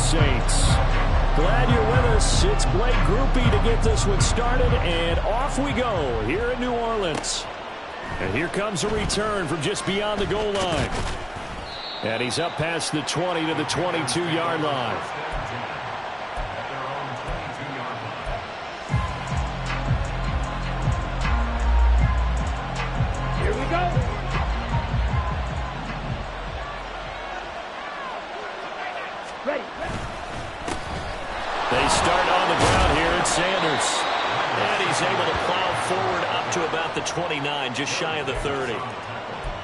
Saints. Glad you're with us. It's Blake Groupie to get this one started, and off we go here in New Orleans. And here comes a return from just beyond the goal line. And he's up past the 20 to the 22-yard line. Here we go. Ready. They start on the ground here. It's Sanders. And he's able to plow forward up to about the 29, just shy of the 30.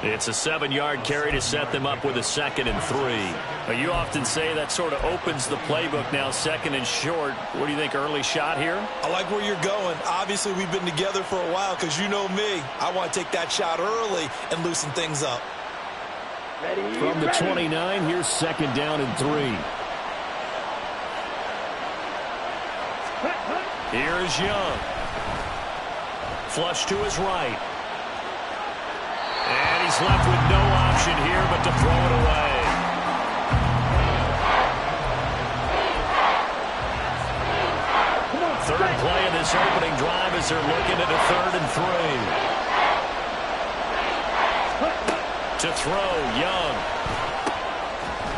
It's a 7-yard carry to set them up with a 2nd and 3. But you often say that sort of opens the playbook now, 2nd and short. What do you think, early shot here? I like where you're going. Obviously, we've been together for a while because you know me. I want to take that shot early and loosen things up. Ready. From the 29, here's 2nd down and 3. Here is Young. Flush to his right. And he's left with no option here but to throw it away. Third play of this opening drive as they're looking at a 3rd and 3. To throw, Young.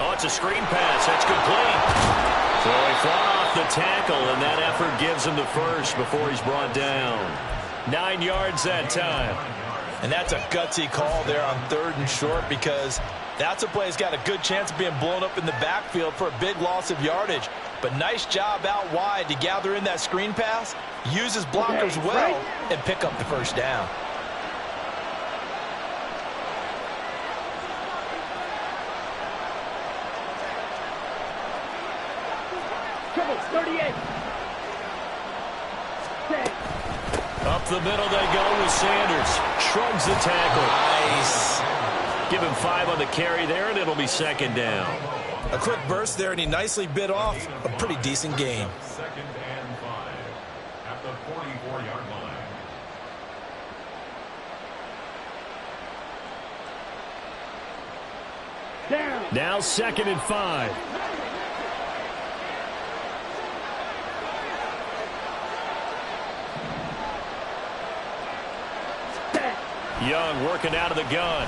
Oh, it's a screen pass. That's complete. So he fought off the tackle, and that effort gives him the first before he's brought down. 9 yards that time. And that's a gutsy call there on 3rd and short because that's a play that's got a good chance of being blown up in the backfield for a big loss of yardage. But nice job out wide to gather in that screen pass, use his blockers well, and pick up the first down. Triple 38. Up the middle they go with Sanders. Shrugs the tackle. Nice. Give him 5 on the carry there, and it'll be 2nd down. A quick burst there, and he nicely bit off a pretty decent gain. 2nd and 5 at the 44-yard line. Down. Now 2nd and 5. Young working out of the gun.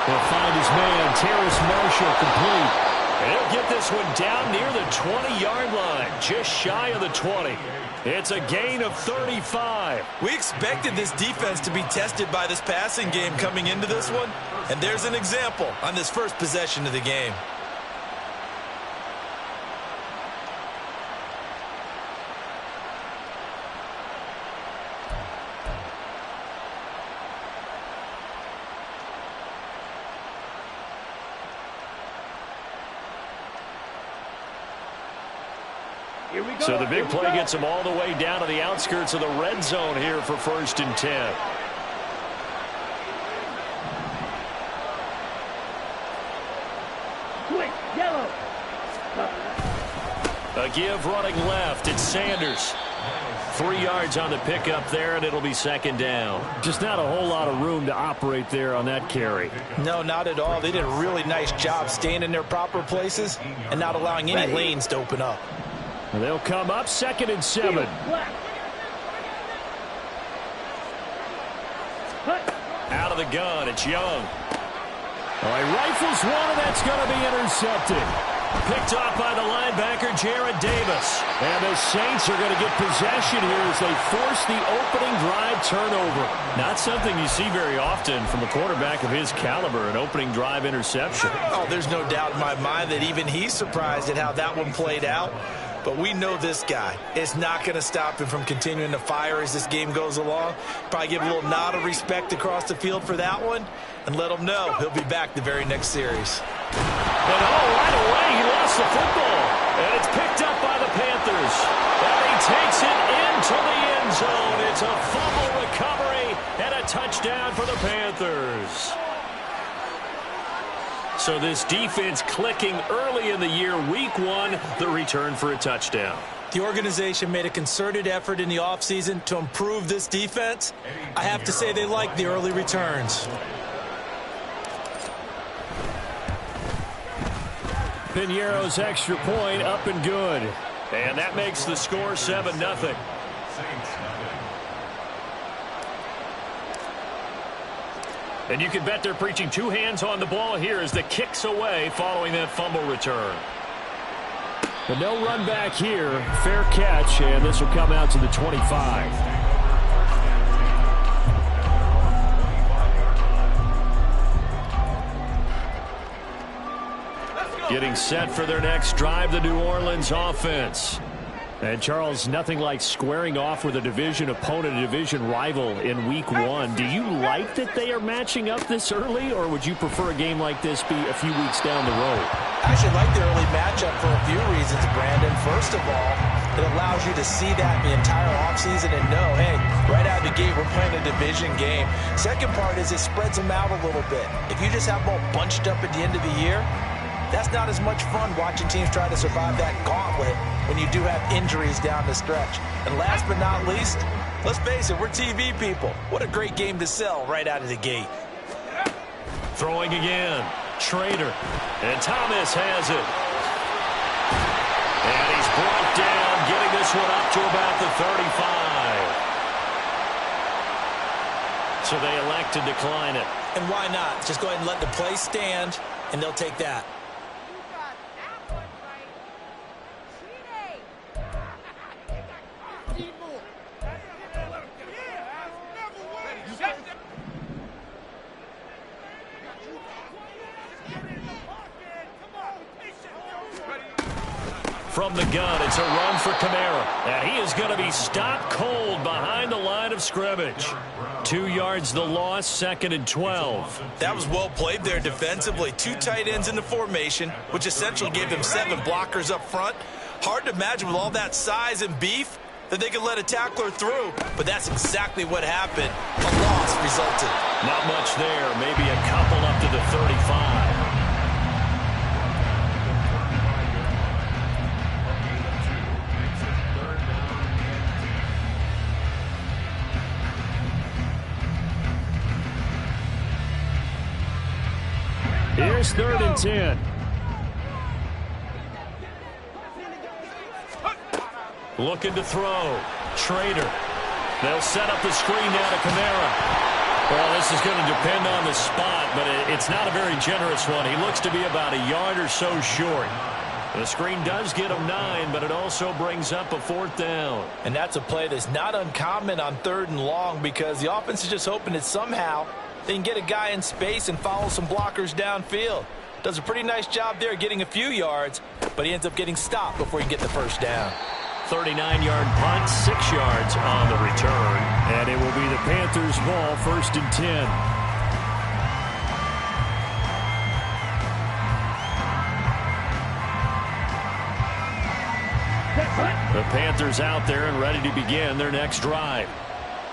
He'll find his man, Terrace Marshall, complete. And he'll get this one down near the 20-yard line, just shy of the 20. It's a gain of 35. We expected this defense to be tested by this passing game coming into this one, and there's an example on this first possession of the game. So the big play gets him all the way down to the outskirts of the red zone here for 1st and 10. Quick, yellow. A give running left. It's Sanders. 3 yards on the pickup there, and it'll be 2nd down. Just not a whole lot of room to operate there on that carry. No, not at all. They did a really nice job staying in their proper places and not allowing any lanes to open up. They'll come up 2nd and 7. Out of the gun, it's Young. Well, he rifles one, and that's going to be intercepted. Picked off by the linebacker, Jared Davis. And the Saints are going to get possession here as they force the opening drive turnover. Not something you see very often from a quarterback of his caliber, an opening drive interception. Oh, there's no doubt in my mind that even he's surprised at how that one played out. But we know this guy is not going to stop him from continuing to fire as this game goes along. Probably give a little nod of respect across the field for that one and let him know he'll be back the very next series. But right away he lost the football. And it's picked up by the Panthers. And he takes it into the end zone. It's a fumble recovery and a touchdown for the Panthers. So this defense clicking early in the year, week 1, the return for a touchdown. The organization made a concerted effort in the offseason to improve this defense. I have to say they like the early returns. Piñeiro's extra point up and good. And that makes the score 7-0. Saints, And you can bet they're preaching two hands on the ball here as the kick's away following that fumble return. But no run back here. Fair catch, and this will come out to the 25. Getting set for their next drive, the New Orleans offense. And, Charles, nothing like squaring off with a division opponent, a division rival in Week 1. Do you like that they are matching up this early, or would you prefer a game like this be a few weeks down the road? I actually like the early matchup for a few reasons, Brandon. First of all, it allows you to see that the entire offseason and know, hey, right out of the gate, we're playing a division game. Second part is it spreads them out a little bit. If you just have them all bunched up at the end of the year, that's not as much fun watching teams try to survive that gauntlet when you do have injuries down the stretch. And last but not least, let's face it, we're TV people. What a great game to sell right out of the gate. Throwing again. Schrader. And Thomas has it. And he's brought down, getting this one up to about the 35. So they elect to decline it. And why not? Just go ahead and let the play stand, and they'll take that. From the gun, it's a run for Kamara. And he is going to be stopped cold behind the line of scrimmage. 2 yards the loss, 2nd and 12. That was well played there defensively. 2 tight ends in the formation, which essentially gave them 7 blockers up front. Hard to imagine with all that size and beef that they could let a tackler through. But that's exactly what happened. A loss resulted. Not much there. Maybe a couple up to the 35. Here's 3rd and 10. Looking to throw. Schrader. They'll set up the screen now to Kamara. Well, this is going to depend on the spot, but it's not a very generous one. He looks to be about a yard or so short. The screen does get him 9, but it also brings up a 4th down. And that's a play that's not uncommon on 3rd and long because the offense is just hoping that somehow they can get a guy in space and follow some blockers downfield. Does a pretty nice job there getting a few yards, but he ends up getting stopped before he can get the first down. 39-yard punt, 6 yards on the return. And it will be the Panthers' ball, 1st and 10. The Panthers out there and ready to begin their next drive.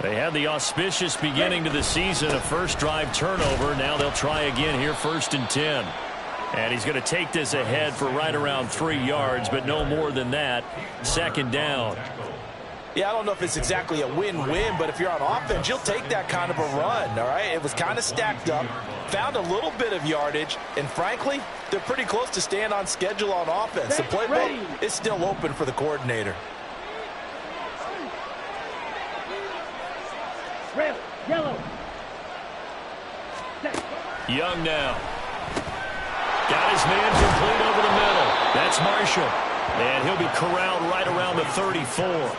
They had the auspicious beginning to the season, a first drive turnover. Now they'll try again here, 1st and 10. And he's going to take this ahead for right around 3 yards, but no more than that. 2nd down. Yeah, I don't know if it's exactly a win-win, but if you're on offense, you'll take that kind of a run, all right? It was kind of stacked up, found a little bit of yardage, and frankly, they're pretty close to staying on schedule on offense. The playbook is still open for the coordinator. Red, yellow. Young now. Got his man complete over the middle. That's Marshall. And he'll be corralled right around the 34.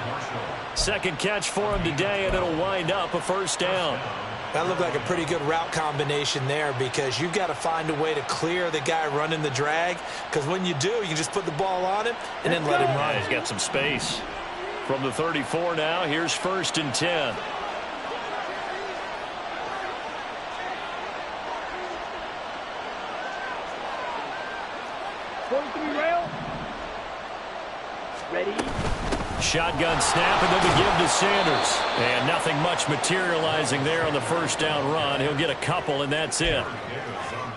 2nd catch for him today, and it'll wind up a 1st down. That looked like a pretty good route combination there because you've got to find a way to clear the guy running the drag, because when you do, you can just put the ball on him and then let him run. He's got some space. From the 34 now, here's 1st and 10. Ready. Shotgun snap, and then the give to Sanders. And nothing much materializing there on the 1st down run. He'll get a couple, and that's it.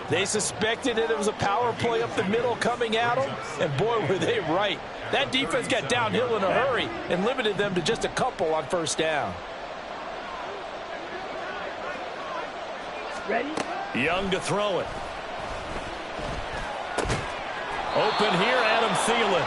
They suspected that it was a power play up the middle coming at them, and boy, were they right. That defense got downhill in a hurry and limited them to just a couple on 1st down. Ready. Young to throw it. Open here, Adam Thielen.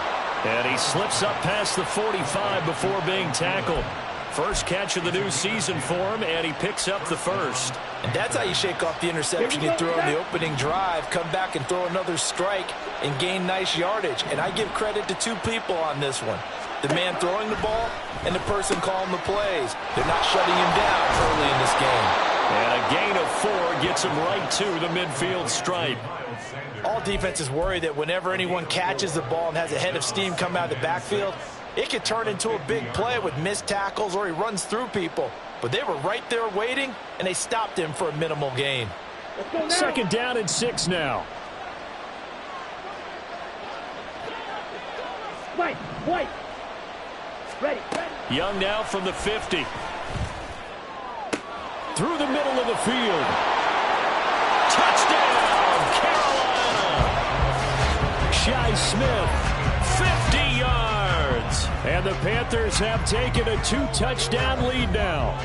And he slips up past the 45 before being tackled. First catch of the new season for him, and he picks up the first. And that's how you shake off the interception you threw on the opening drive, come back and throw another strike and gain nice yardage. And I give credit to two people on this one. The man throwing the ball and the person calling the plays. They're not shutting him down early in this game. And a gain of 4 gets him right to the midfield stripe. All defenses worry that whenever anyone catches the ball and has a head of steam come out of the backfield, it could turn into a big play with missed tackles or he runs through people. But they were right there waiting, and they stopped him for a minimal gain. Second down and 6 now. White. Ready. Young now from the 50. Through the middle of the field. Touchdown, Carolina. Shi Smith, 50 yards. And the Panthers have taken a 2-touchdown lead now.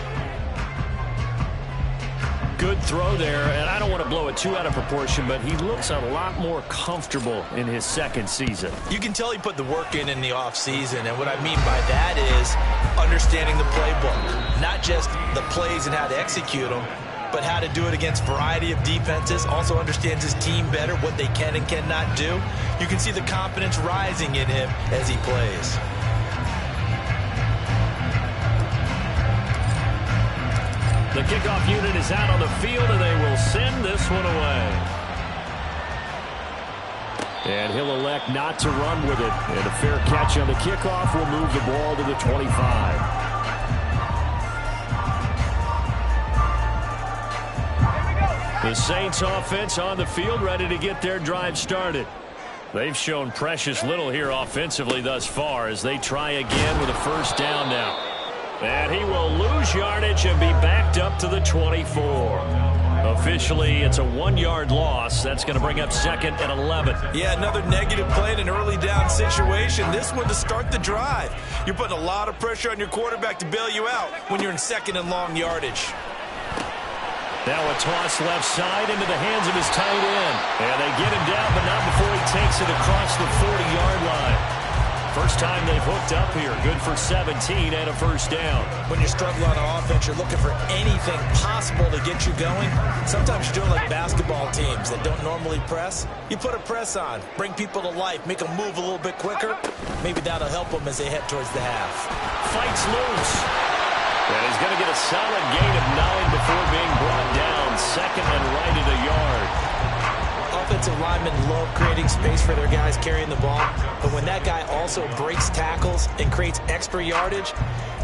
Good throw there, and I don't want to blow it too out of proportion, but he looks a lot more comfortable in his second season. You can tell he put the work in the offseason, and what I mean by that is understanding the playbook. Not just the plays and how to execute them, but how to do it against a variety of defenses. Also understands his team better, what they can and cannot do. You can see the confidence rising in him as he plays. The kickoff unit is out on the field, and they will send this one away. And he'll elect not to run with it. And a fair catch on the kickoff will move the ball to the 25. The Saints offense on the field, ready to get their drive started. They've shown precious little here offensively thus far as they try again with a first down now. And he will lose yardage and be backed up to the 24. Officially, it's a 1-yard loss. That's going to bring up 2nd and 11. Yeah, another negative play in an early down situation. This one to start the drive. You're putting a lot of pressure on your quarterback to bail you out when you're in 2nd and long yardage. Now a toss left side into the hands of his tight end. And they get him down, but not before he takes it across the 40-yard line. First time they've hooked up here. Good for 17 and a first down. When you're struggling on offense, you're looking for anything possible to get you going. Sometimes you're doing like basketball teams that don't normally press. You put a press on, bring people to life, make them move a little bit quicker. Maybe that'll help them as they head towards the half. Fights loose. And he's going to get a solid gain of 9 before being brought down. 2nd and right at a yard. Offensive linemen love creating space for their guys carrying the ball, but when that guy also breaks tackles and creates extra yardage,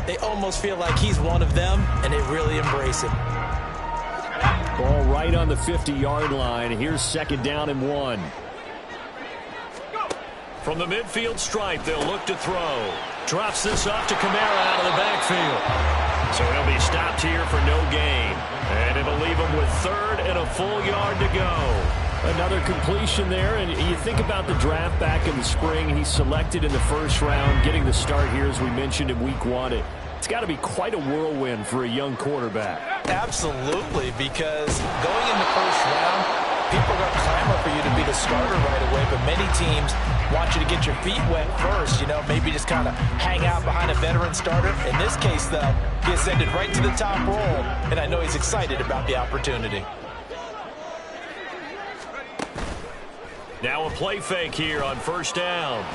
they almost feel like he's one of them, and they really embrace him. Ball right on the 50-yard line. Here's 2nd down and 1. From the midfield stripe, they'll look to throw. Drops this off to Kamara out of the backfield. So he'll be stopped here for no gain. And it'll leave him with 3rd and a full yard to go. Another completion there, and you think about the draft back in the spring. He's selected in the first round, getting the start here, as we mentioned, in week 1. It's got to be quite a whirlwind for a young quarterback. Absolutely, because going in the first round, people are going to clamor for you to be the starter right away, but many teams want you to get your feet wet first, maybe just kind of hang out behind a veteran starter. In this case, though, he ascended right to the top role, and I know he's excited about the opportunity. Now a play fake here on first down.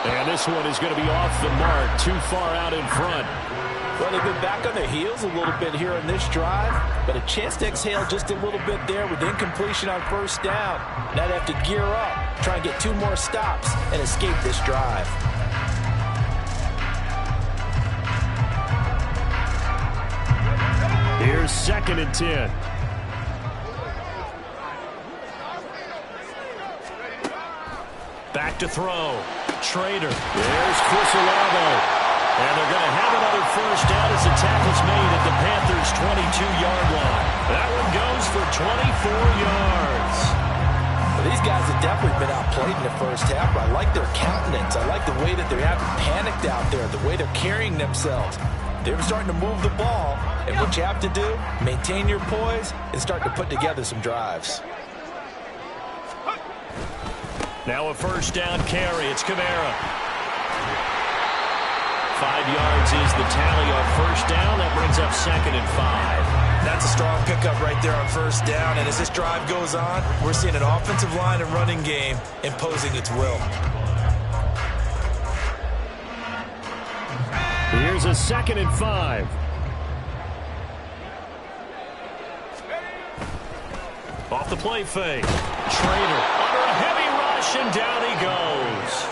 And this one is going to be off the mark, too far out in front. Well, they've been back on their heels a little bit here on this drive, but a chance to exhale just a little bit there with incompletion on first down. Now they have to gear up, try and get 2 more stops and escape this drive. Here's 2nd and 10. Back to throw. Trader. There's Chris Olave. And they're going to have another first down as the tackle's made at the Panthers' 22-yard line. That one goes for 24 yards. Well, these guys have definitely been outplayed in the first half. I like their countenance. I like the way that they're having panicked out there, the way they're carrying themselves. They're starting to move the ball. And what you have to do, maintain your poise and start to put together some drives. Now a first down carry. It's Kamara. 5 yards is the tally on first down. That brings up 2nd and 5. That's a strong pickup right there on first down. And as this drive goes on, we're seeing an offensive line and running game imposing its will. Here's a 2nd and 5. Off the play fake. Trader under a heavy rush, and down he goes.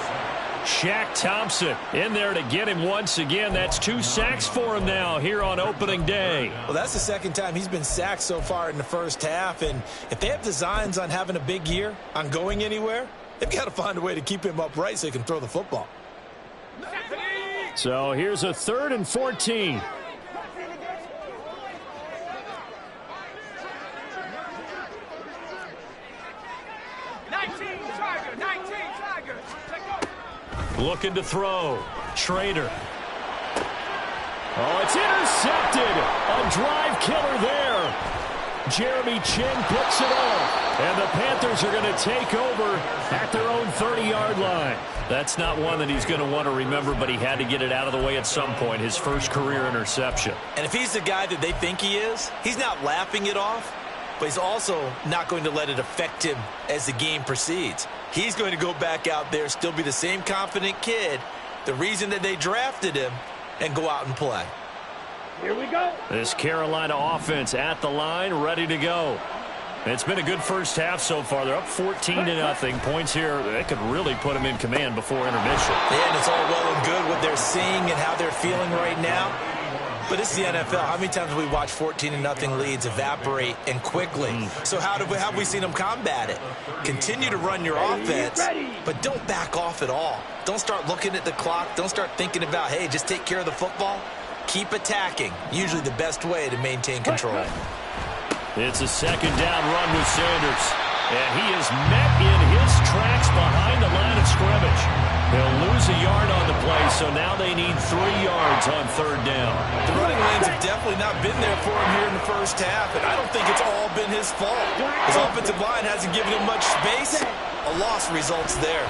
Shaq Thompson in there to get him once again. That's 2 sacks for him now here on opening day. Well, that's the second time he's been sacked so far in the first half. And if they have designs on having a big year, on going anywhere, they've got to find a way to keep him upright so he can throw the football. So here's a 3rd and 14. Looking to throw. Trader. Oh, it's intercepted. A drive killer there. Jeremy Chin picks it off. And the Panthers are going to take over at their own 30-yard line. That's not one that he's going to want to remember, but he had to get it out of the way at some point. His first career interception. And if he's the guy that they think he is, he's not laughing it off, but he's also not going to let it affect him as the game proceeds. He's going to go back out there, still be the same confident kid, the reason that they drafted him, and go out and play. Here we go. This Carolina offense at the line, ready to go. It's been a good first half so far. They're up 14-0. Points here, they could really put them in command before intermission. Yeah, and it's all well and good what they're seeing and how they're feeling right now. But it's the NFL. How many times have we watched 14-0 leads evaporate and quickly? So how have we seen them combat it? Continue to run your offense, but don't back off at all. Don't start looking at the clock. Don't start thinking about, hey, just take care of the football. Keep attacking. Usually the best way to maintain control. It's a 2nd down run with Sanders. And he is met in his tracks behind the line of scrimmage. He'll lose a yard on the play, so now they need 3 yards on 3rd down. The running lanes have definitely not been there for him here in the first half, and I don't think it's all been his fault. His offensive line hasn't given him much space. A loss results there.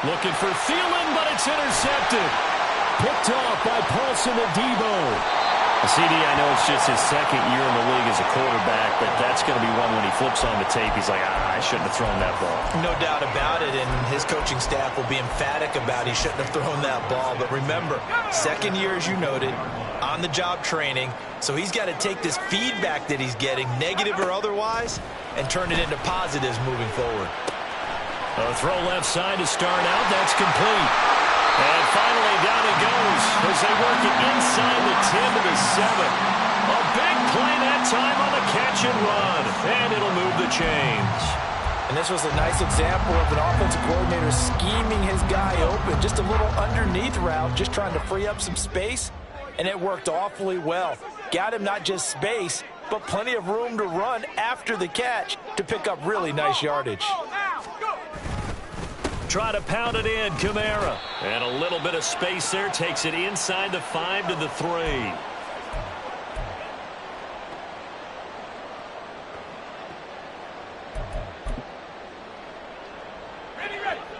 Looking for Thielen, but it's intercepted. Picked off by Paulson Adebo. CD, I know it's just his 2nd year in the league as a quarterback, but that's going to be one when he flips on the tape. He's like, I shouldn't have thrown that ball. No doubt about it, and his coaching staff will be emphatic about he shouldn't have thrown that ball. But remember, 2nd year, as you noted, on-the-job training, so he's got to take this feedback that he's getting, negative or otherwise, and turn it into positives moving forward. A throw left side to start out. That's complete. And finally, down it goes as they work it inside the 10 to the 7. A big play that time on the catch and run. And it'll move the chains. And this was a nice example of an offensive coordinator scheming his guy open. Just a little underneath route, just trying to free up some space. And it worked awfully well. Got him not just space, but plenty of room to run after the catch to pick up really nice yardage. Try to pound it in, Kamara. And a little bit of space there. Takes it inside the 5 to the 3.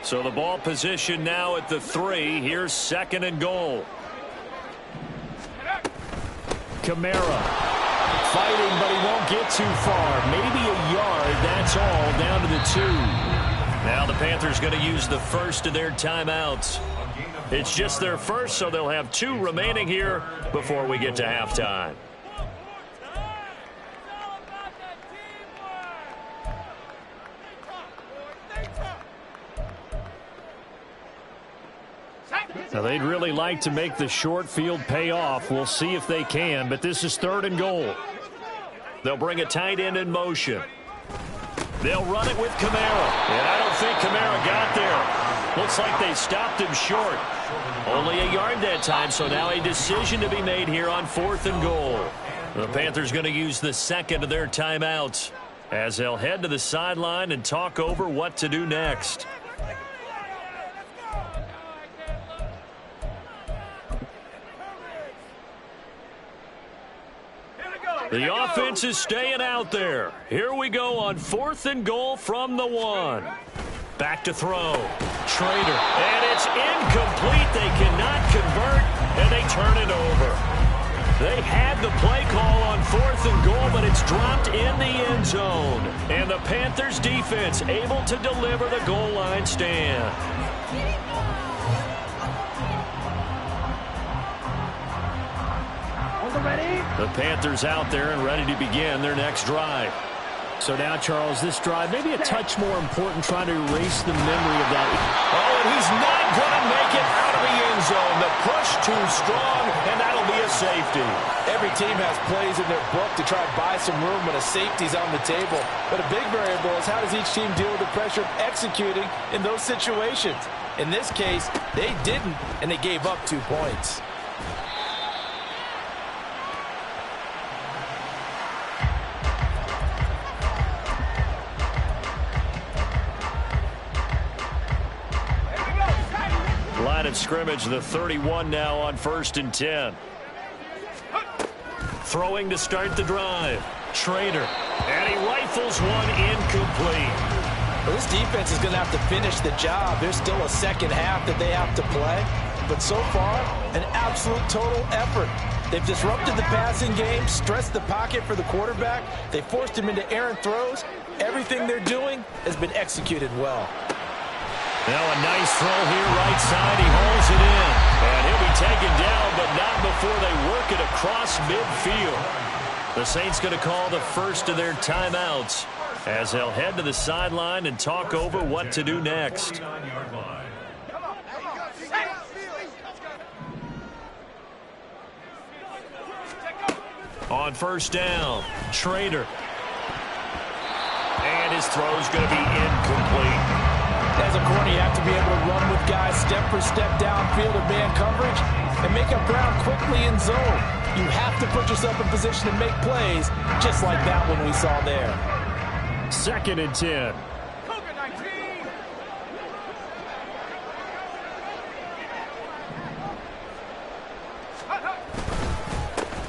So the ball position now at the 3. Here's 2nd and goal. Kamara fighting, but he won't get too far. Maybe a yard. That's all. Down to the 2. Now the Panthers going to use the first of their timeouts. It's just their first, so they'll have 2 remaining here before we get to halftime. Now they'd really like to make the short field pay off. We'll see if they can, but this is 3rd and goal. They'll bring a tight end in motion. They'll run it with Kamara. And I don't think Kamara got there. Looks like they stopped him short. Only a yard that time, so now a decision to be made here on 4th and goal. The Panthers going to use the 2nd of their timeouts as they'll head to the sideline and talk over what to do next. The offense is staying out there. Here we go on 4th and goal from the 1. Back to throw. Trader. And it's incomplete. They cannot convert, and they turn it over. They had the play call on 4th and goal, but it's dropped in the end zone. And the Panthers defense able to deliver the goal line stand. The Panthers out there and ready to begin their next drive. So now, Charles, this drive maybe a touch more important, trying to erase the memory of that. Oh, and he's not going to make it out of the end zone. The push too strong, and that'll be a safety. Every team has plays in their book to try to buy some room when a safety's on the table. But a big variable is how does each team deal with the pressure of executing in those situations. In this case, they didn't, and they gave up 2 points. Line of scrimmage, the 31 now on 1st and 10. Throwing to start the drive. Trader. And he rifles one incomplete. Well, this defense is going to have to finish the job. There's still a second half that they have to play. But so far, an absolute total effort. They've disrupted the passing game, stressed the pocket for the quarterback. They forced him into errant throws. Everything they're doing has been executed well. Now a nice throw here right side. He holds it in. And he'll be taken down, but not before they work it across midfield. The Saints going to call the first of their timeouts as they'll head to the sideline and talk over what to do next. On 1st down, Trader. And his throw's going to be incomplete. As a corner, you have to be able to run with guys step for step downfield in man coverage and make up ground quickly in zone. You have to put yourself in position to make plays, just like that one we saw there. 2nd and 10.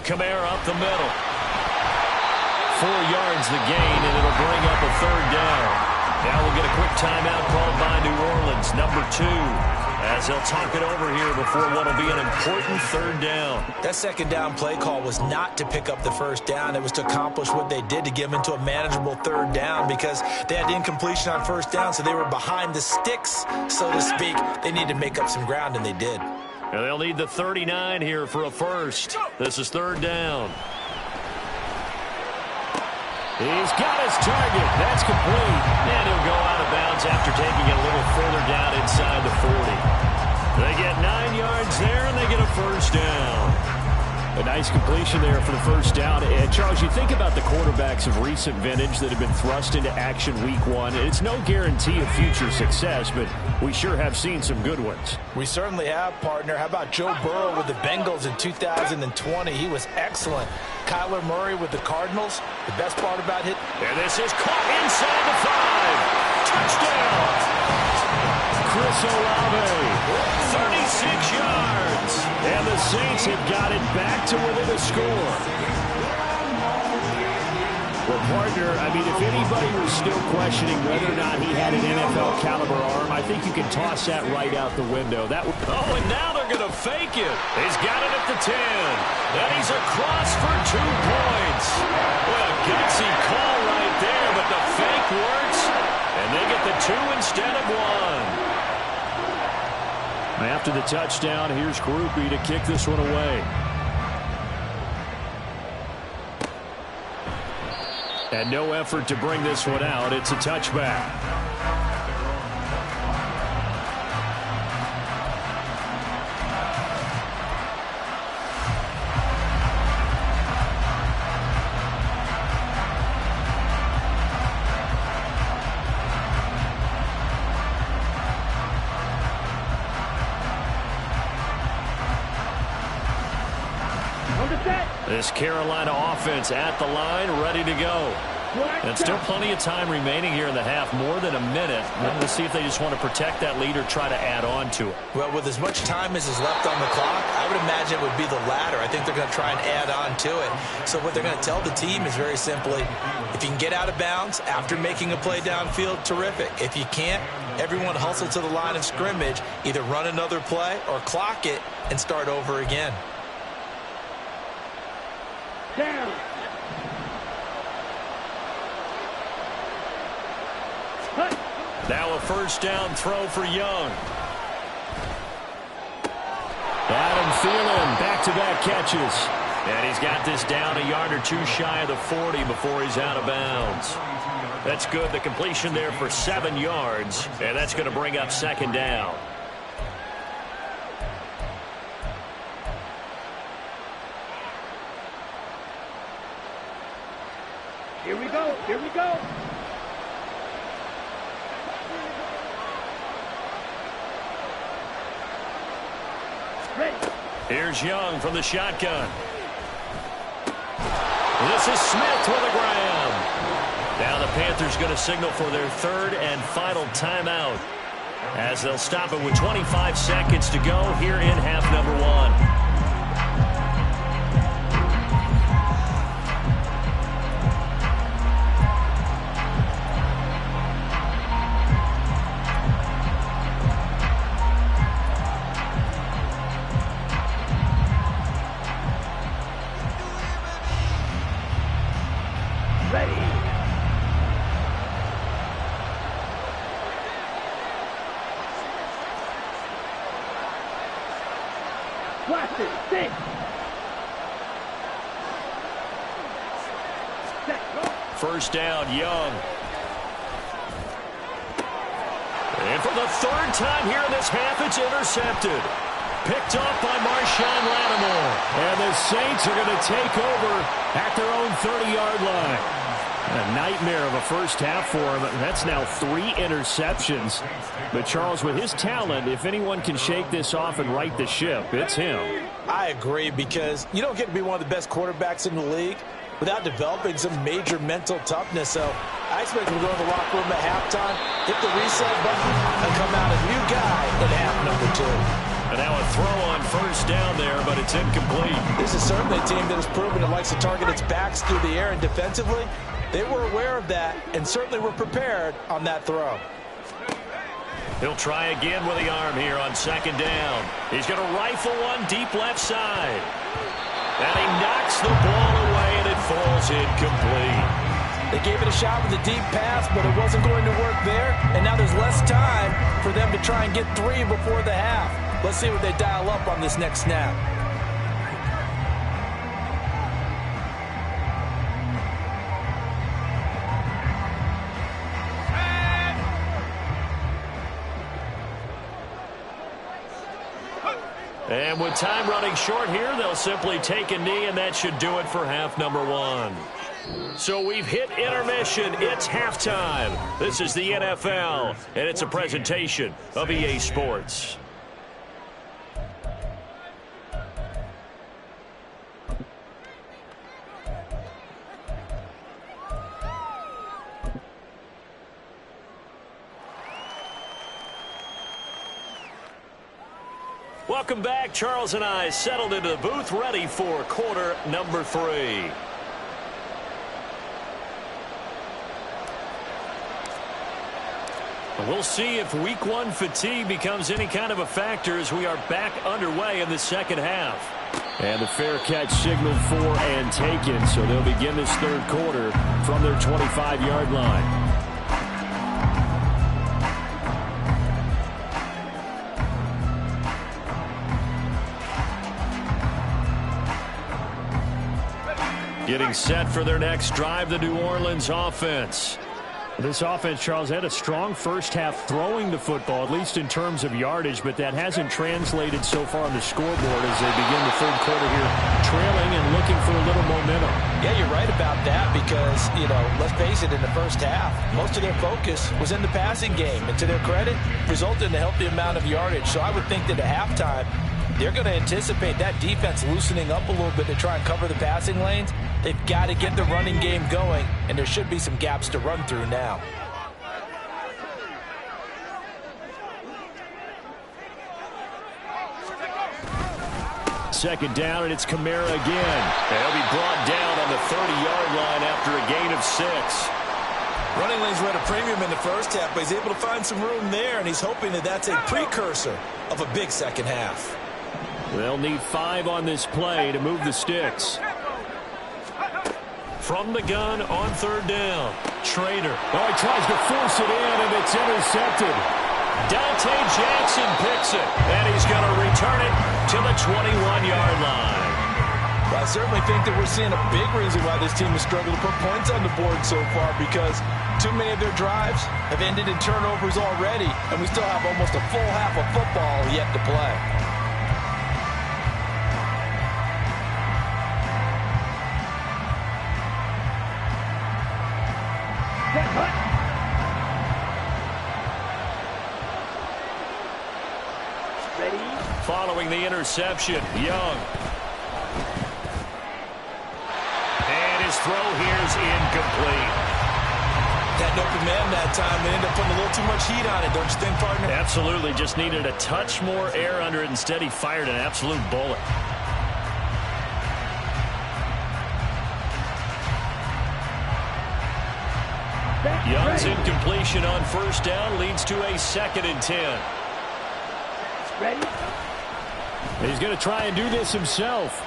Kamara up the middle. 4 yards the gain, and it'll bring up a 3rd down. Now we'll get a quick timeout called by New Orleans, number 2, as they'll talk it over here before what will be an important 3rd down. That 2nd down play call was not to pick up the 1st down. It was to accomplish what they did, to get them into a manageable 3rd down, because they had incompletion on 1st down, so they were behind the sticks, so to speak. They needed to make up some ground, and they did. And they'll need the 39 here for a first. This is 3rd down. He's got his target. That's complete. And he'll go out of bounds after taking it a little further down inside the 40. They get 9 yards there, and they get a 1st down. A nice completion there for the 1st down. And Charles, you think about the quarterbacks of recent vintage that have been thrust into action week 1. It's no guarantee of future success, but we sure have seen some good ones. We certainly have, partner. How about Joe Burrow with the Bengals in 2020? He was excellent. Kyler Murray with the Cardinals. The best part about it. And this is caught inside the 5. Touchdown. Chris Olave, 36 yards. And the Saints have got it back to within a score. Well, partner, I mean, if anybody was still questioning whether or not he had an NFL caliber arm, I think you can toss that right out the window. Oh, and now they're going to fake it. He's got it at the 10. And he's across for 2 points. Well, a gutsy call right there, but the fake works. And they get the 2 instead of 1. After the touchdown, here's Groupie to kick this one away. And no effort to bring this one out. It's a touchback. This Carolina offense at the line, ready to go. And still plenty of time remaining here in the half, more than a minute. Let's see if they just want to protect that lead or try to add on to it. Well, with as much time as is left on the clock, I would imagine it would be the latter. I think they're going to try and add on to it. So what they're going to tell the team is very simply, if you can get out of bounds after making a play downfield, terrific. If you can't, everyone hustle to the line of scrimmage, either run another play or clock it and start over again. Down. Now a first down throw for Young. Adam Thielen, back-to-back catches. And he's got this down a yard or two shy of the 40 before he's out of bounds. That's good. The completion there for 7 yards. And that's going to bring up second down. Here we go. Here we go. Ready. Here's Young from the shotgun. This is Smith with a grab. Now the Panthers going to signal for their third and final timeout, as they'll stop it with 25 seconds to go here in half number 1. First down, Young. And for the third time here in this half, it's intercepted. Picked off by Marshawn Lattimore. And the Saints are going to take over at their own 30-yard line. A nightmare of a first half for him. That's now 3 interceptions. But Charles, with his talent, if anyone can shake this off and right the ship, it's him. I agree, because you don't get to be one of the best quarterbacks in the league without developing some major mental toughness. So I expect him to go in the locker room at halftime, hit the reset button, and come out a new guy in half number 2. And now a throw on first down there, but it's incomplete. This is certainly a team that has proven it likes to target its backs through the air, and defensively, they were aware of that and certainly were prepared on that throw. He'll try again with the arm here on second down. He's going to rifle one deep left side. And he knocks the ball away, and it falls incomplete. They gave it a shot with a deep pass, but it wasn't going to work there. And now there's less time for them to try and get 3 before the half. Let's see what they dial up on this next snap. And with time running short here, they'll simply take a knee, and that should do it for half number 1. So we've hit intermission. It's halftime. This is the NFL, and it's a presentation of EA Sports. Welcome back. Charles and I settled into the booth, ready for quarter number 3. We'll see if week 1 fatigue becomes any kind of a factor as we are back underway in the second half. And the fair catch signaled for and taken, so they'll begin this third quarter from their 25-yard line. Getting set for their next drive, the New Orleans offense. This offense, Charles, had a strong first half throwing the football, at least in terms of yardage, but that hasn't translated so far on the scoreboard as they begin the third quarter here, trailing and looking for a little momentum. Yeah, you're right about that because, let's face it, in the first half, most of their focus was in the passing game, and to their credit, resulted in a healthy amount of yardage. So I would think that at halftime, they're going to anticipate that defense loosening up a little bit to try and cover the passing lanes. They've got to get the running game going, and there should be some gaps to run through now. Second down, and it's Kamara again. They'll be brought down on the 30-yard line after a gain of 6. Running lanes were at a premium in the first half, but he's able to find some room there, and he's hoping that that's a precursor of a big second half. They'll need 5 on this play to move the sticks. From the gun on third down. Trader. Oh, he tries to force it in, and it's intercepted. Dante Jackson picks it, and he's going to return it to the 21-yard line. Well, I certainly think that we're seeing a big reason why this team has struggled to put points on the board so far, because too many of their drives have ended in turnovers already, and we still have almost a full half of football yet to play. Following the interception, Young. And his throw here is incomplete. Had no command that time. They ended up putting a little too much heat on it, don't you think, partner? Absolutely. Just needed a touch more air under it. Instead, he fired an absolute bullet. Young's incompletion on first down leads to a 2nd and 10. Ready? He's going to try and do this himself.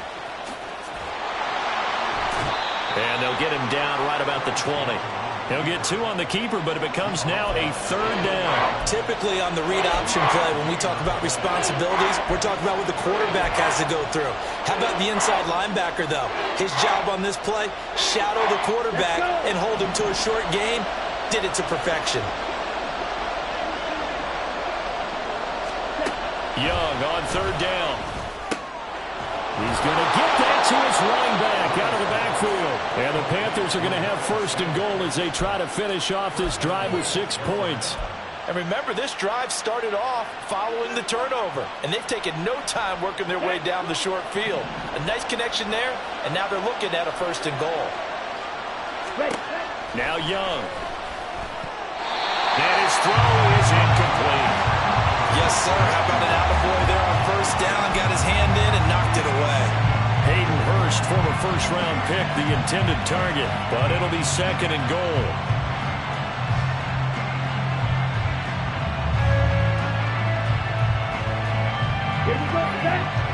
And they'll get him down right about the 20. He'll get 2 on the keeper, but it becomes now a 3rd down. Typically on the read option play, when we talk about responsibilities, we're talking about what the quarterback has to go through. How about the inside linebacker, though? His job on this play, shadow the quarterback and hold him to a short gain. Did it to perfection. Young on 3rd down. He's going to get that to his running back out of the backfield. And the Panthers are going to have 1st and goal as they try to finish off this drive with 6 points. And remember, this drive started off following the turnover, and they've taken no time working their way down the short field. A nice connection there, and now they're looking at a 1st and goal. Now Young. And his throw is incomplete. Yes, sir. How about an attaboy there on first down? Got his hand in and knocked it away. Hayden Hurst, former first-round pick, the intended target, but it'll be 2nd and goal. Here we go, set.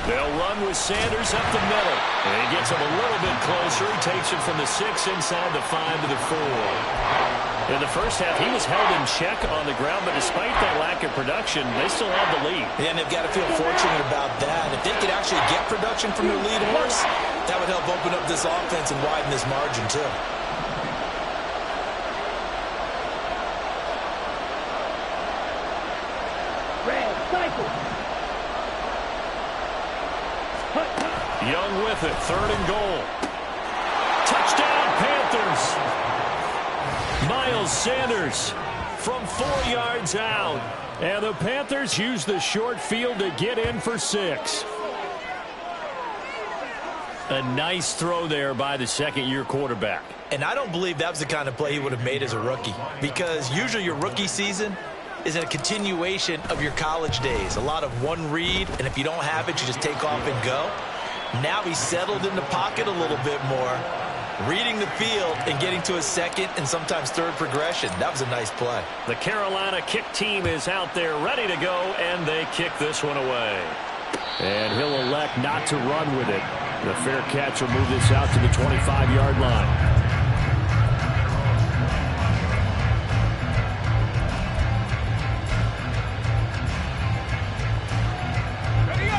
They'll run with Sanders up the middle. And he gets him a little bit closer. He takes it from the 6 inside the 5 to the 4. In the first half, he was held in check on the ground, but despite that lack of production, they still have the lead. Yeah, and they've got to feel fortunate about that. If they could actually get production from their lead horse, that would help open up this offense and widen this margin, too. Red, cycle. Young with it, 3rd and goal. Touchdown, Panthers. Miles Sanders from 4 yards out. And the Panthers use the short field to get in for 6. A nice throw there by the 2nd-year quarterback. And I don't believe that was the kind of play he would have made as a rookie, because usually your rookie season is a continuation of your college days. A lot of one read, and if you don't have it, you just take off and go. Now he's settled in the pocket a little bit more, reading the field and getting to a 2nd and sometimes 3rd progression. That was a nice play. The Carolina kick team is out there ready to go, and they kick this one away. And he'll elect not to run with it. The fair catch will move this out to the 25-yard line.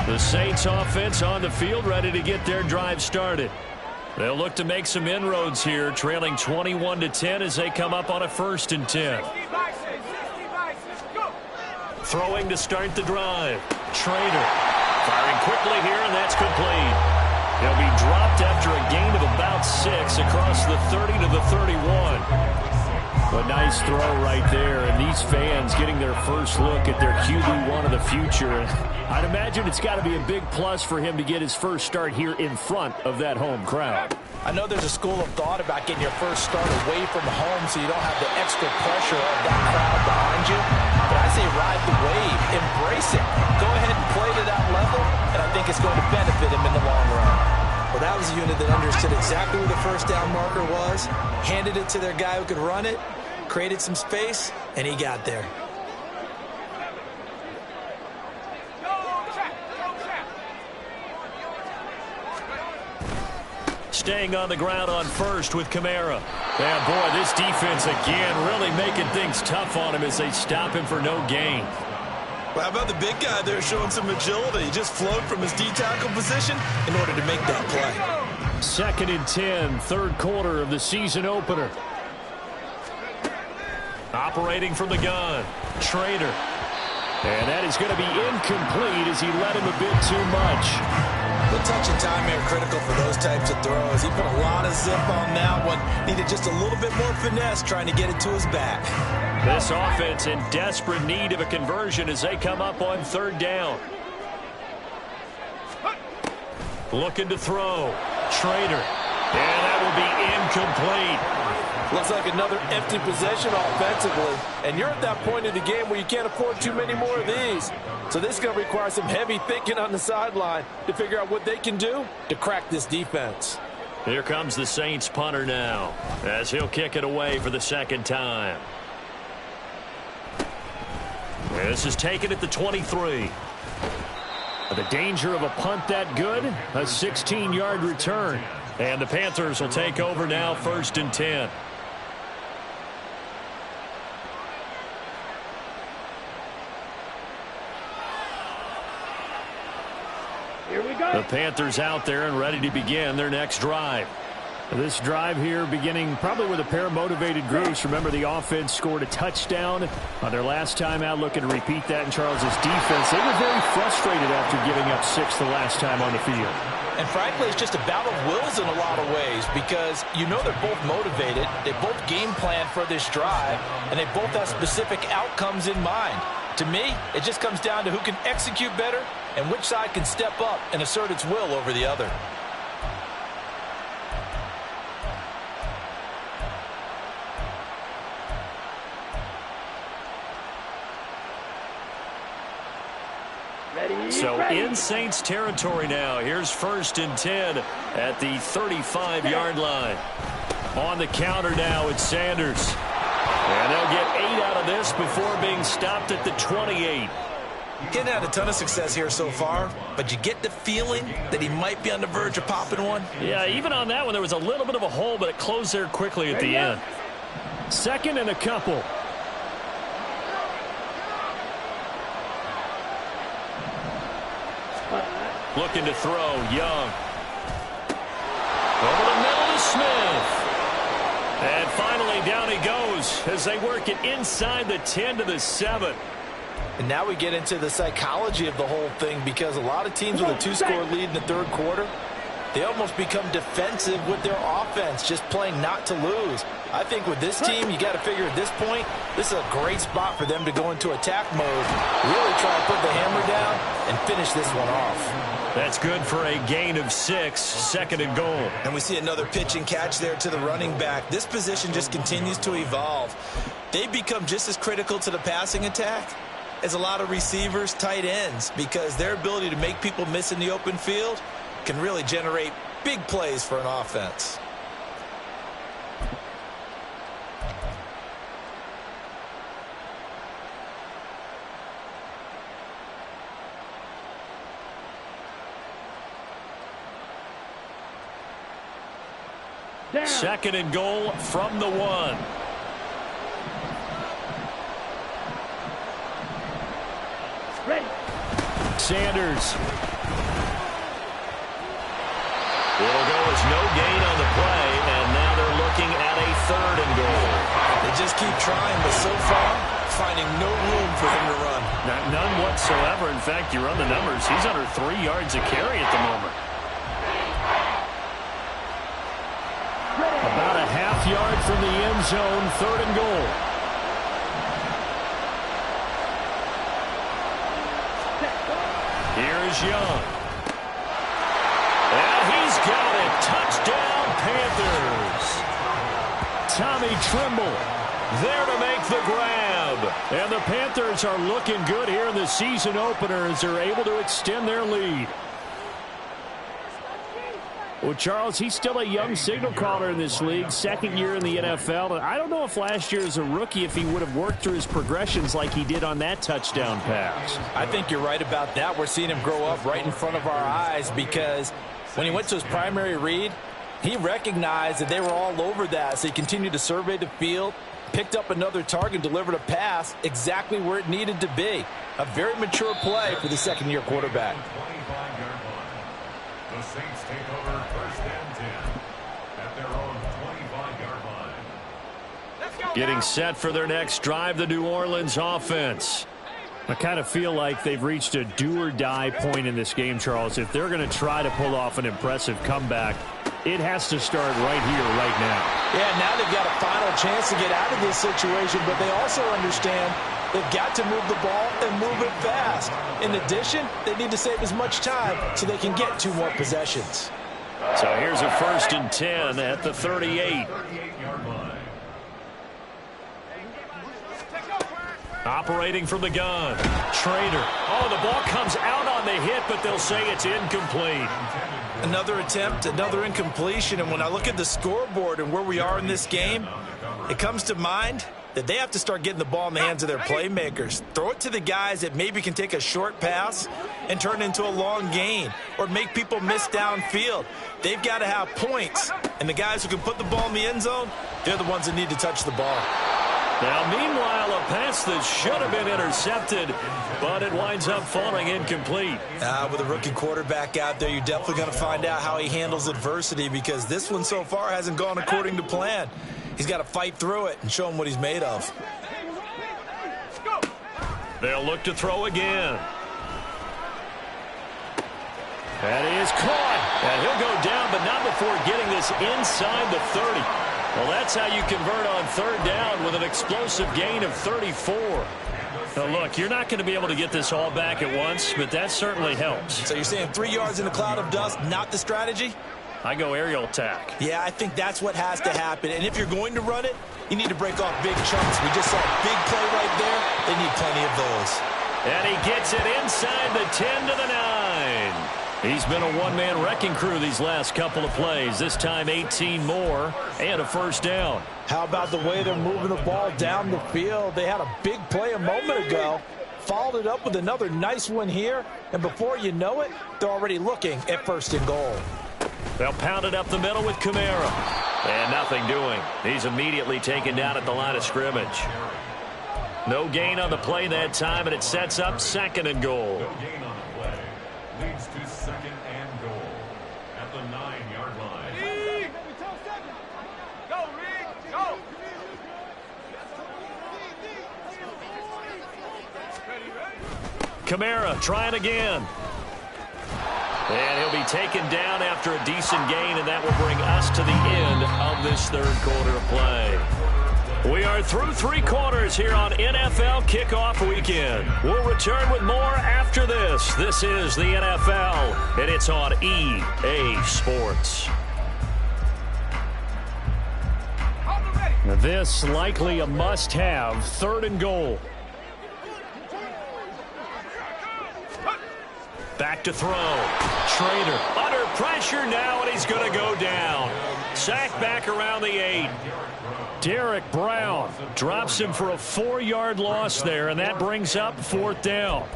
The Saints offense on the field, ready to get their drive started. They'll look to make some inroads here, trailing 21-10 as they come up on a 1st and 10. Throwing to start the drive. Trader firing quickly here, and that's complete. He'll be dropped after a gain of about 6 across the 30 to the 31. A nice throw right there, and these fans getting their first look at their QB1 of the future. I'd imagine it's got to be a big plus for him to get his first start here in front of that home crowd. I know there's a school of thought about getting your first start away from home so you don't have the extra pressure of that crowd behind you. But I say ride the wave, embrace it. Go ahead and play to that level, and I think it's going to benefit him in the long run. Well, that was a unit that understood exactly where the first down marker was, handed it to their guy who could run it, created some space, and he got there. Staying on the ground on first with Kamara. And boy, this defense again really making things tough on him as they stop him for no gain. Well, how about the big guy there showing some agility? He just flowed from his D-tackle position in order to make that play. 2nd and 10, third quarter of the season opener. Operating from the gun, Trader. And that is going to be incomplete as he let him a bit too much. The touch and time are critical for those types of throws. He put a lot of zip on that one. Needed just a little bit more finesse trying to get it to his back. This offense in desperate need of a conversion as they come up on 3rd down. Looking to throw. Trader. And that will be incomplete. Looks like another empty possession offensively. And you're at that point in the game where you can't afford too many more of these. So this is going to require some heavy thinking on the sideline to figure out what they can do to crack this defense. Here comes the Saints punter now as he'll kick it away for the 2nd time. This is taken at the 23. The danger of a punt that good, a 16-yard return. And the Panthers will take over now, 1st and 10. Here we go. The Panthers out there and ready to begin their next drive. This drive here beginning probably with a pair of motivated groups. Remember, the offense scored a touchdown on their last time out, looking to repeat that in Charles' defense. They were very frustrated after giving up 6 the last time on the field. And frankly, it's just a battle of wills in a lot of ways because you know they're both motivated. They both game plan for this drive, and they both have specific outcomes in mind. To me, it just comes down to who can execute better and which side can step up and assert its will over the other. So in Saints territory now. Here's 1st and 10 at the 35-yard line. On the counter now, it's Sanders. And they'll get 8 out of this before being stopped at the 28. Getting had a ton of success here so far, but you get the feeling that he might be on the verge of popping one. Yeah, even on that one, there was a little bit of a hole, but it closed there quickly at the end. 2nd and a couple. Looking to throw, Young. Over the middle to Smith. And finally, down he goes as they work it inside the 10 to the 7. And now we get into the psychology of the whole thing because a lot of teams with a 2-score lead in the 3rd quarter, they almost become defensive with their offense, just playing not to lose. I think with this team, you got to figure at this point, this is a great spot for them to go into attack mode, really try to put the hammer down and finish this one off. That's good for a gain of 6, 2nd and goal. And we see another pitch and catch there to the running back. This position just continues to evolve. They become just as critical to the passing attack as a lot of receivers, tight ends, because their ability to make people miss in the open field can really generate big plays for an offense. Down. 2nd and goal from the 1. Ready. Sanders. It'll go as no gain on the play, and now they're looking at a 3rd and goal. They just keep trying, but so far, finding no room for him to run. None whatsoever. In fact, you run the numbers. He's under 3 yards a carry at the moment. About a half 1/2 yard from the end zone, 3rd and goal. Here's Young. And he's got it. Touchdown, Panthers. Tommy Trimble there to make the grab. And the Panthers are looking good here in the season opener as they're able to extend their lead. Well, Charles, he's still a young signal caller in this league, 2nd year in the NFL. And I don't know if last year as a rookie, if he would have worked through his progressions like he did on that touchdown pass. I think you're right about that. We're seeing him grow up right in front of our eyes because when he went to his primary read, he recognized that they were all over that. So he continued to survey the field, picked up another target, delivered a pass exactly where it needed to be. A very mature play for the 2nd-year quarterback. The Saints take over 1st and 10 at their own 25-yard line. Getting set for their next drive, the New Orleans offense. I kind of feel like they've reached a do-or-die point in this game, Charles. If they're going to try to pull off an impressive comeback, it has to start right here, right now. Yeah, now they've got a final chance to get out of this situation, but they also understand they've got to move the ball and move it fast. In addition, they need to save as much time so they can get 2 more possessions. So here's a 1st and 10 at the 38. Operating from the gun. Trader. Oh, the ball comes out on the hit, but they'll say it's incomplete. Another attempt, another incompletion. And when I look at the scoreboard and where we are in this game, it comes to mind that they have to start getting the ball in the hands of their playmakers. Throw it to the guys that maybe can take a short pass and turn it into a long gain or make people miss downfield. They've got to have points. And the guys who can put the ball in the end zone, they're the ones that need to touch the ball. Now, meanwhile, a pass that should have been intercepted, but it winds up falling incomplete. With a rookie quarterback out there, you're definitely going to find out how he handles adversity because this one so far hasn't gone according to plan. He's got to fight through it and show him what he's made of. They'll look to throw again. That is caught. And he'll go down, but not before getting this inside the 30. Well, that's how you convert on 3rd down with an explosive gain of 34. Now, look, you're not going to be able to get this all back at once, but that certainly helps. So you're saying 3 yards in a cloud of dust, not the strategy? I go aerial attack. Yeah, I think that's what has to happen. And if you're going to run it, you need to break off big chunks. We just saw a big play right there. They need plenty of those. And he gets it inside the 10 to the 9. He's been a one-man wrecking crew these last couple of plays. This time 18 more and a 1st down. How about the way they're moving the ball down the field? They had a big play a moment ago, followed it up with another nice one here, and before you know it, they're already looking at 1st and goal. They'll pound it up the middle with Kamara. And nothing doing. He's immediately taken down at the line of scrimmage. No gain on the play that time, and it sets up 2nd and goal. No gain on the play. Leads to 2nd and goal at the 9-yard line. Go, Reed, go! Kamara trying again. And he'll be taken down after a decent gain, and that will bring us to the end of this 3rd quarter of play. We are through 3 quarters here on NFL Kickoff Weekend. We'll return with more after this. This is the NFL, and it's on EA Sports. This likely a must-have 3rd and goal. Back to throw. Trader under pressure now, and he's going to go down. Sacked back around the 8. Derek Brown drops him for a 4-yard loss there, and that brings up 4th down.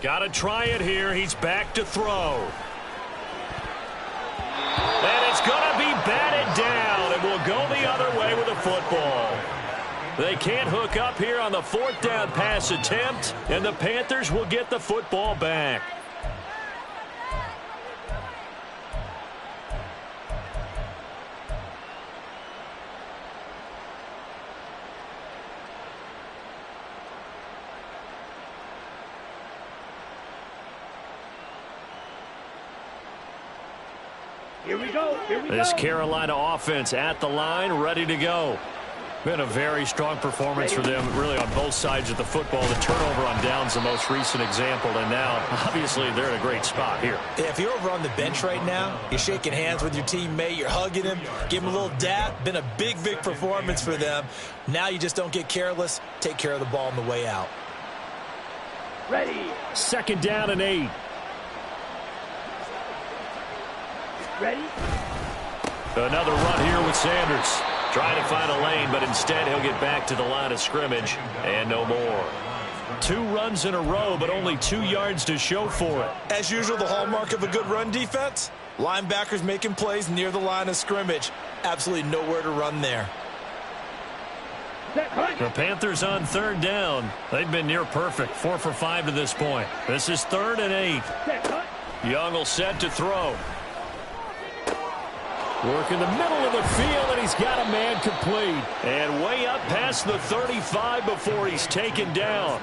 Got to try it here. He's back to throw. And it's going to be batted down, and we'll go the other way with the football. They can't hook up here on the 4th down pass attempt, and the Panthers will get the football back. Here we go. This Carolina offense at the line, ready to go. Been a very strong performance for them, really, on both sides of the football. The turnover on downs, the most recent example, and now, obviously, they're in a great spot here. Yeah, if you're over on the bench right now, you're shaking hands with your teammate, you're hugging him, give him a little dap. Been a big performance for them. Now you just don't get careless. Take care of the ball on the way out. Ready. 2nd down and 8. Ready. Another run here with Sanders. Trying to find a lane, but instead he'll get back to the line of scrimmage and no more. 2 runs in a row, but only 2 yards to show for it. As usual, the hallmark of a good run defense, linebackers making plays near the line of scrimmage. Absolutely nowhere to run there. The Panthers on 3rd down. They've been near perfect, 4 for 5 to this point. This is 3rd and 8. Young will set to throw. Work in the middle of the field, and he's got a man complete. And way up past the 35 before he's taken down.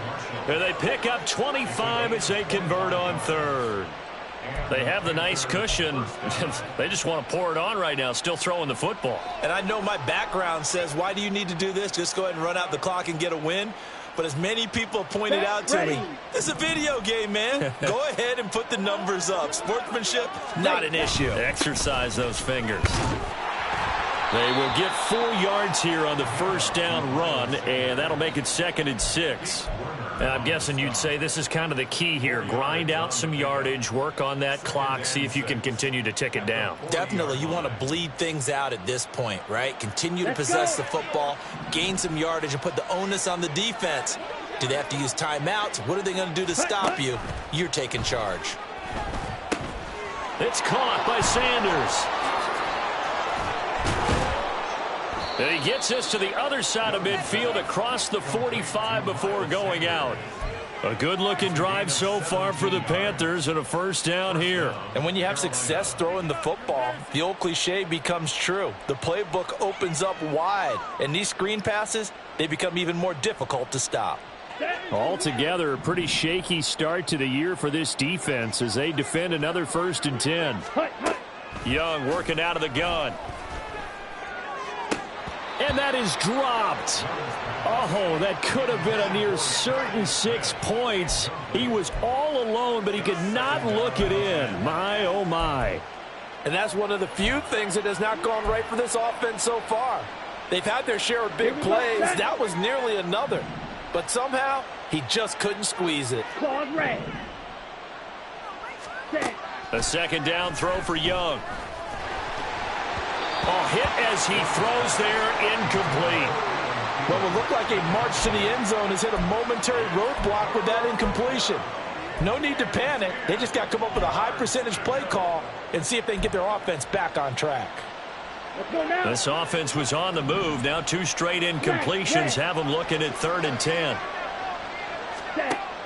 And they pick up 25 as they convert on 3rd. They have the nice cushion. They just want to pour it on right now, still throwing the football. And I know my background says, why do you need to do this? Just go ahead and run out the clock and get a win. But as many people have pointed out to me, it's a video game, man. Go ahead and put the numbers up. Sportsmanship, not an issue. Exercise those fingers. They will get 4 yards here on the 1st down run, and that'll make it 2nd and 6. And I'm guessing you'd say this is kind of the key here. Grind out some yardage, work on that clock, see if you can continue to tick it down. Definitely. You want to bleed things out at this point, right? Continue to possess the football, gain some yardage, and put the onus on the defense. Do they have to use timeouts? What are they going to do to stop you? You're taking charge. It's caught by Sanders. And he gets us to the other side of midfield across the 45 before going out. A good-looking drive so far for the Panthers and a 1st down here. And when you have success throwing the football, the old cliche becomes true. The playbook opens up wide, and these screen passes, they become even more difficult to stop. Altogether, a pretty shaky start to the year for this defense as they defend another 1st and 10. Young working out of the gun. And that is dropped. Oh, that could have been a near certain 6 points. He was all alone, but he could not look it in. My, oh, my. And that's one of the few things that has not gone right for this offense so far. They've had their share of big plays. That was nearly another. But somehow, he just couldn't squeeze it. Claude Ray. A 2nd down throw for Young. Oh, hit as he throws there, incomplete. What will look like a march to the end zone has hit a momentary roadblock with that incompletion. No need to panic. They just got to come up with a high percentage play call and see if they can get their offense back on track. This offense was on the move. Now 2 straight incompletions have them looking at 3rd and 10.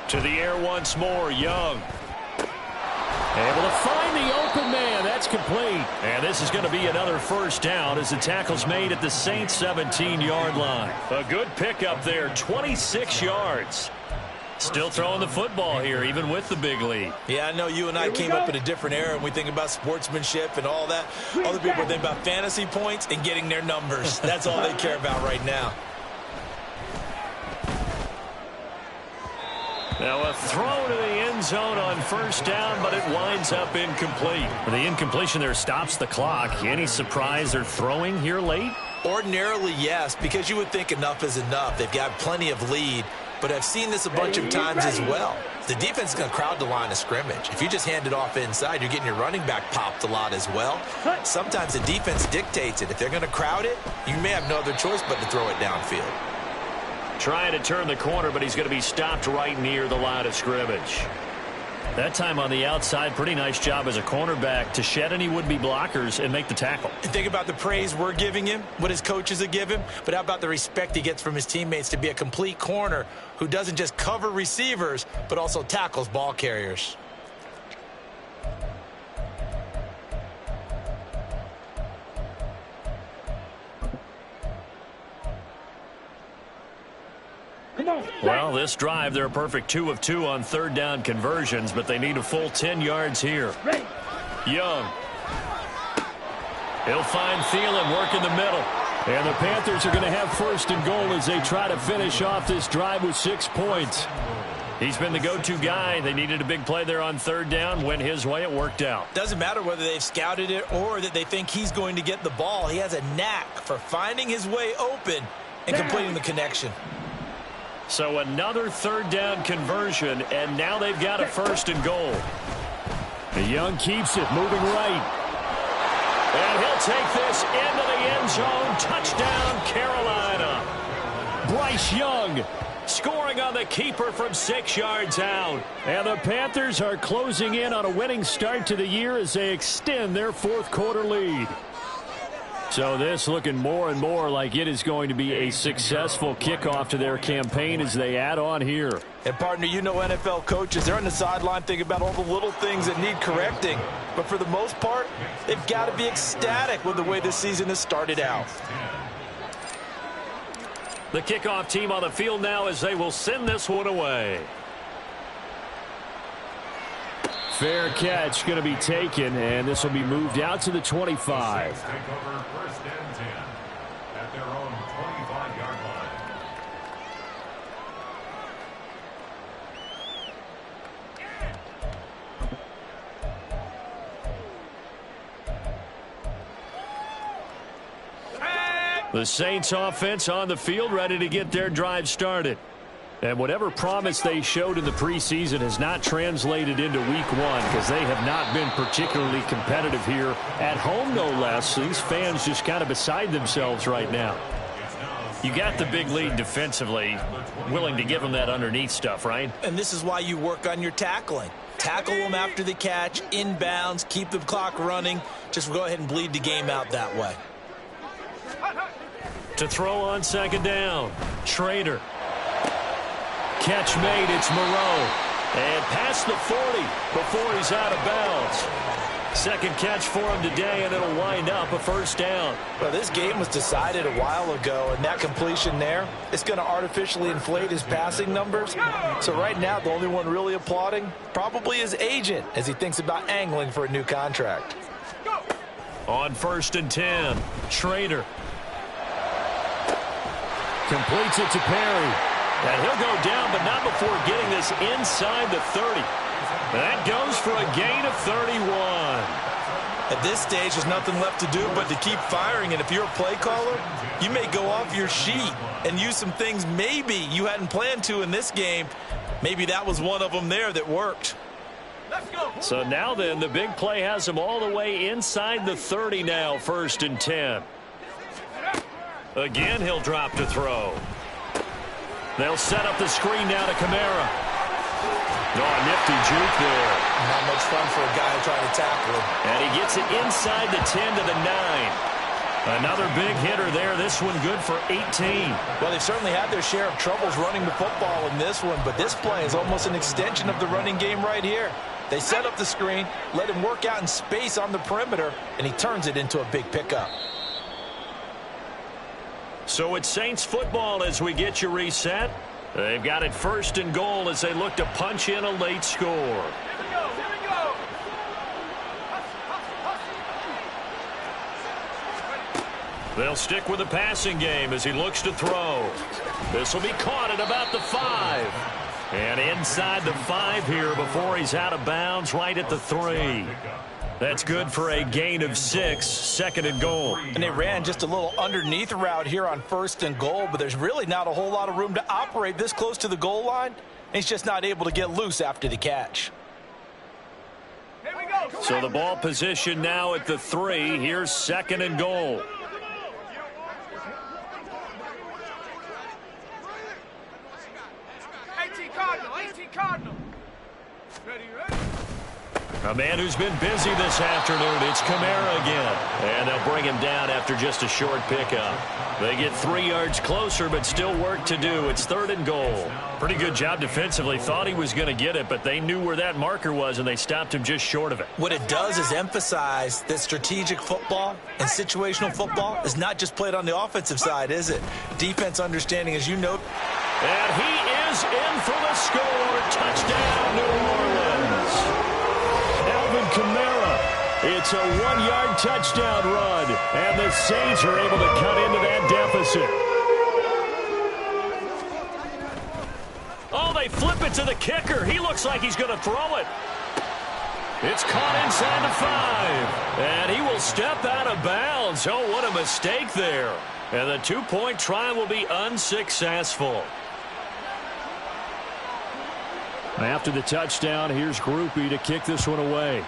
To the air once more, Young. Able to find the open man. That's complete. And this is going to be another 1st down as the tackle's made at the Saints 17-yard line. A good pickup there, 26 yards. Still throwing the football here, even with the big lead. Yeah, I know you and I came up in a different era, and we think about sportsmanship and all that. Other people think about fantasy points and getting their numbers. That's all they care about right now. Now a throw to the end zone on 1st down, but it winds up incomplete. The incompletion there stops the clock. Any surprise they're throwing here late? Ordinarily, yes, because you would think enough is enough. They've got plenty of lead, but I've seen this a bunch of times as well. The defense is going to crowd the line of scrimmage. If you just hand it off inside, you're getting your running back popped a lot as well. Sometimes the defense dictates it. If they're going to crowd it, you may have no other choice but to throw it downfield. Trying to turn the corner, but he's going to be stopped right near the line of scrimmage. That time on the outside, pretty nice job as a cornerback to shed any would-be blockers and make the tackle. And think about the praise we're giving him, what his coaches have given, but how about the respect he gets from his teammates to be a complete corner who doesn't just cover receivers, but also tackles ball carriers. Well, this drive, they're a perfect 2 of 2 on third down conversions, but they need a full 10 yards here. Young. He'll find Thielen, work in the middle. And the Panthers are going to have first and goal as they try to finish off this drive with 6 points. He's been the go-to guy. They needed a big play there on third down. Went his way. It worked out. Doesn't matter whether they've scouted it or that they think he's going to get the ball. He has a knack for finding his way open and completing the connection. So another third down conversion, and now they've got a first and goal. Young keeps it, moving right. And he'll take this into the end zone. Touchdown, Carolina. Bryce Young scoring on the keeper from 6 yards out. And the Panthers are closing in on a winning start to the year as they extend their fourth quarter lead. So this looking more and more like it is going to be a successful kickoff to their campaign as they add on here. And partner, you know NFL coaches, they're on the sideline thinking about all the little things that need correcting. But for the most part, they've got to be ecstatic with the way this season has started out. The kickoff team on the field now as they will send this one away. Fair catch going to be taken, and this will be moved out to the 25. Take over first and 10 at their own 25-yard line. The Saints offense on the field, ready to get their drive started. And whatever promise they showed in the preseason has not translated into week one because they have not been particularly competitive here at home, no less. These fans just kind of beside themselves right now. You got the big lead defensively, willing to give them that underneath stuff, right? And this is why you work on your tackling. Tackle them after the catch, inbounds, keep the clock running. Just go ahead and bleed the game out that way. To throw on second down, Schrader. Catch made, it's Moreau. And past the 40 before he's out of bounds. Second catch for him today, and it'll wind up a first down. Well, this game was decided a while ago, and that completion there is going to artificially inflate his passing numbers. So right now, the only one really applauding probably his agent as he thinks about angling for a new contract. On first and 10, Schrader. Completes it to Perry. And he'll go down, but not before getting this inside the 30. That goes for a gain of 31. At this stage, there's nothing left to do but to keep firing. And if you're a play caller, you may go off your sheet and use some things maybe you hadn't planned to in this game. Maybe that was one of them there that worked. Let's go. So now then, the big play has him all the way inside the 30 now, first and 10. Again, he'll drop to throw. They'll set up the screen now to Kamara. Oh, nifty juke there. Not much fun for a guy trying to tackle him. And he gets it inside the 10 to the 9. Another big hitter there. This one good for 18. Well, they've certainly had their share of troubles running the football in this one, but this play is almost an extension of the running game right here. They set up the screen, let him work out in space on the perimeter, and he turns it into a big pickup. So it's Saints football as we get you reset. They've got it first and goal as they look to punch in a late score. Here we go. They'll stick with the passing game as he looks to throw. This will be caught at about the 5. And inside the 5 here before he's out of bounds, right at the 3. That's good for a gain of 6, second and goal. And they ran just a little underneath route here on first and goal, but there's really not a whole lot of room to operate this close to the goal line. He's just not able to get loose after the catch. Here we go. So the ball position now at the 3. Here's second and goal. 18 Cardinal. A man who's been busy this afternoon. It's Kamara again. And they'll bring him down after just a short pickup. They get 3 yards closer, but still work to do. It's 3rd and goal. Pretty good job defensively. Thought he was going to get it, but they knew where that marker was, and they stopped him just short of it. What it does is emphasize that strategic football and situational football is not just played on the offensive side, is it? Defense understanding, as you know. And he is in for the score. Touchdown, New Orleans. Alvin Kamara. It's a 1-yard touchdown run, and the Saints are able to cut into that deficit. Oh, they flip it to the kicker. He looks like he's going to throw it. It's caught inside the 5, and he will step out of bounds. Oh, what a mistake there. And the 2-point try will be unsuccessful. After the touchdown, here's Groupie to kick this one away.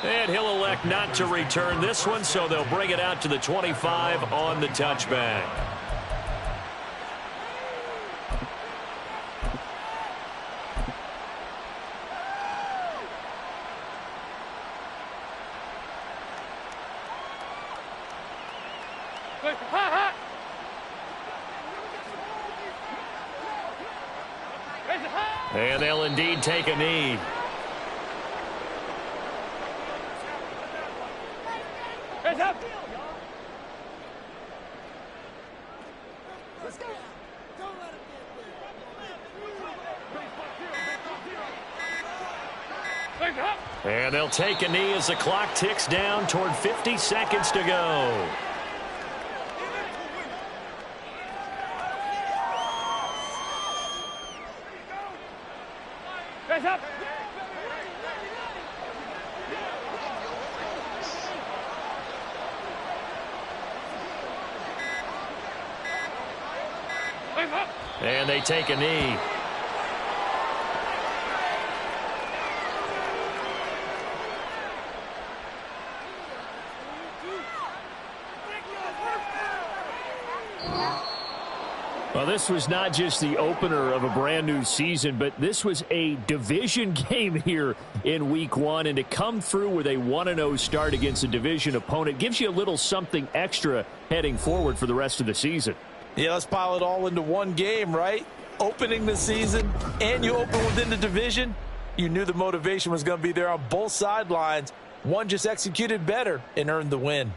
And he'll elect not to return this one, so they'll bring it out to the 25 on the touchback. And they'll indeed take a knee. And they'll take a knee as the clock ticks down toward 50 seconds to go. And they take a knee. Well, this was not just the opener of a brand new season, but this was a division game here in week 1. And to come through with a 1-0 start against a division opponent gives you a little something extra heading forward for the rest of the season. Yeah, let's pile it all into one game, right? Opening the season, and you open within the division. You knew the motivation was going to be there on both sidelines. One just executed better and earned the win.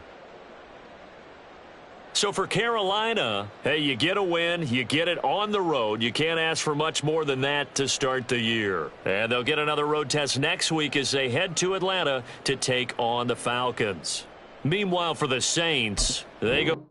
So for Carolina, hey, you get a win, you get it on the road. You can't ask for much more than that to start the year. And they'll get another road test next week as they head to Atlanta to take on the Falcons. Meanwhile, for the Saints, they go